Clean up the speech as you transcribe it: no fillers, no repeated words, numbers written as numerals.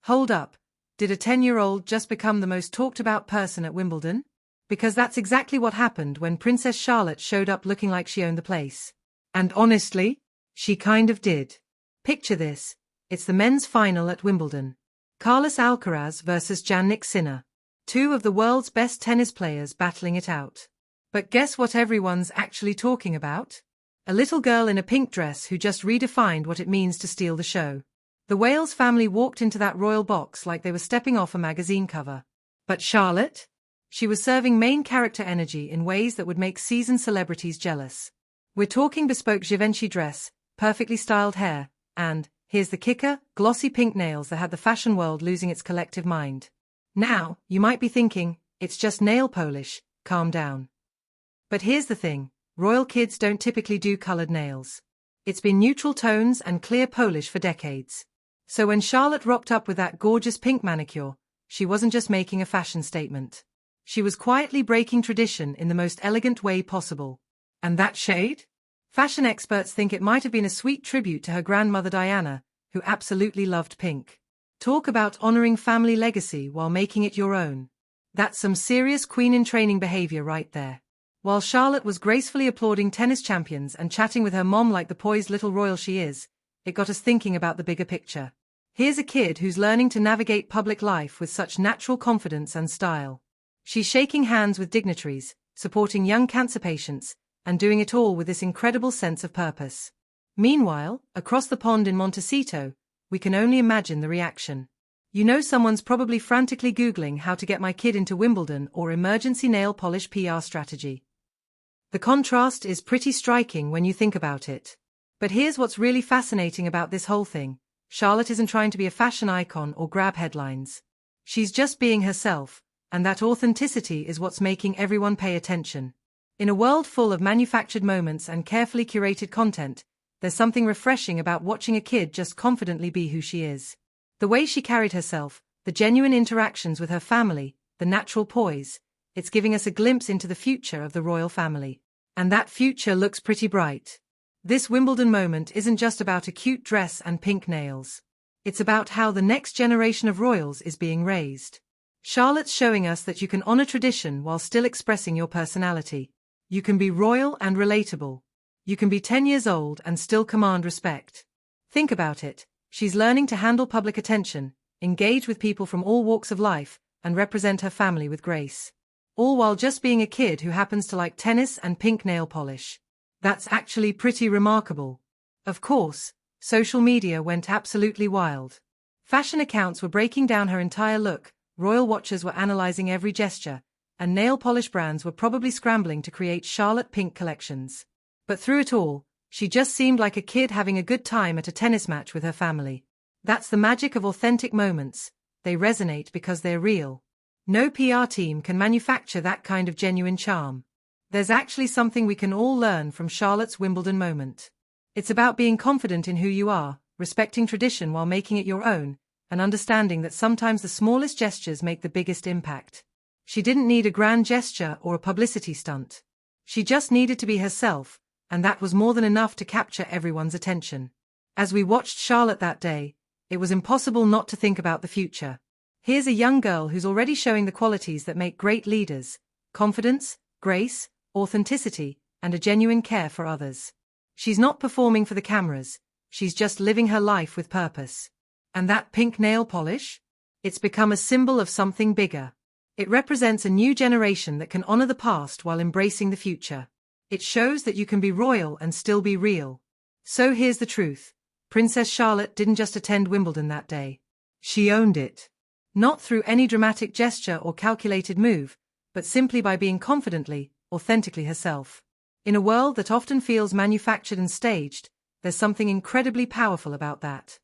Hold up, did a 10-year-old just become the most talked about person at Wimbledon? Because that's exactly what happened when Princess Charlotte showed up looking like she owned the place. And honestly, she kind of did. Picture this, it's the men's final at Wimbledon. Carlos Alcaraz versus Jannik Sinner. Two of the world's best tennis players battling it out. But guess what everyone's actually talking about? A little girl in a pink dress who just redefined what it means to steal the show. The Wales family walked into that royal box like they were stepping off a magazine cover. But Charlotte? She was serving main character energy in ways that would make seasoned celebrities jealous. We're talking bespoke Givenchy dress, perfectly styled hair, and, here's the kicker, glossy pink nails that had the fashion world losing its collective mind. Now, you might be thinking, it's just nail polish, calm down. But here's the thing, royal kids don't typically do colored nails. It's been neutral tones and clear polish for decades. So when Charlotte rocked up with that gorgeous pink manicure, she wasn't just making a fashion statement. She was quietly breaking tradition in the most elegant way possible. And that shade? Fashion experts think it might have been a sweet tribute to her grandmother Diana, who absolutely loved pink. Talk about honoring family legacy while making it your own. That's some serious queen-in-training behavior right there. While Charlotte was gracefully applauding tennis champions and chatting with her mom like the poised little royal she is, it got us thinking about the bigger picture. Here's a kid who's learning to navigate public life with such natural confidence and style. She's shaking hands with dignitaries, supporting young cancer patients, and doing it all with this incredible sense of purpose. Meanwhile, across the pond in Montecito, we can only imagine the reaction. You know someone's probably frantically Googling how to get my kid into Wimbledon or emergency nail polish PR strategy. The contrast is pretty striking when you think about it. But here's what's really fascinating about this whole thing. Charlotte isn't trying to be a fashion icon or grab headlines. She's just being herself, and that authenticity is what's making everyone pay attention. In a world full of manufactured moments and carefully curated content, there's something refreshing about watching a kid just confidently be who she is. The way she carried herself, the genuine interactions with her family, the natural poise, it's giving us a glimpse into the future of the royal family. And that future looks pretty bright. This Wimbledon moment isn't just about a cute dress and pink nails. It's about how the next generation of royals is being raised. Charlotte's showing us that you can honor tradition while still expressing your personality. You can be royal and relatable. You can be 10 years old and still command respect. Think about it. She's learning to handle public attention, engage with people from all walks of life, and represent her family with grace. All while just being a kid who happens to like tennis and pink nail polish. That's actually pretty remarkable. Of course, social media went absolutely wild. Fashion accounts were breaking down her entire look, royal watchers were analyzing every gesture, and nail polish brands were probably scrambling to create Charlotte pink collections. But through it all, she just seemed like a kid having a good time at a tennis match with her family. That's the magic of authentic moments. They resonate because they're real. No PR team can manufacture that kind of genuine charm. There's actually something we can all learn from Charlotte's Wimbledon moment. It's about being confident in who you are, respecting tradition while making it your own, and understanding that sometimes the smallest gestures make the biggest impact. She didn't need a grand gesture or a publicity stunt. She just needed to be herself, and that was more than enough to capture everyone's attention. As we watched Charlotte that day, it was impossible not to think about the future. Here's a young girl who's already showing the qualities that make great leaders: confidence, grace, authenticity, and a genuine care for others. She's not performing for the cameras, she's just living her life with purpose. And that pink nail polish? It's become a symbol of something bigger. It represents a new generation that can honor the past while embracing the future. It shows that you can be royal and still be real. So here's the truth. Princess Charlotte didn't just attend Wimbledon that day. She owned it. Not through any dramatic gesture or calculated move, but simply by being confidently, authentically herself. In a world that often feels manufactured and staged, there's something incredibly powerful about that.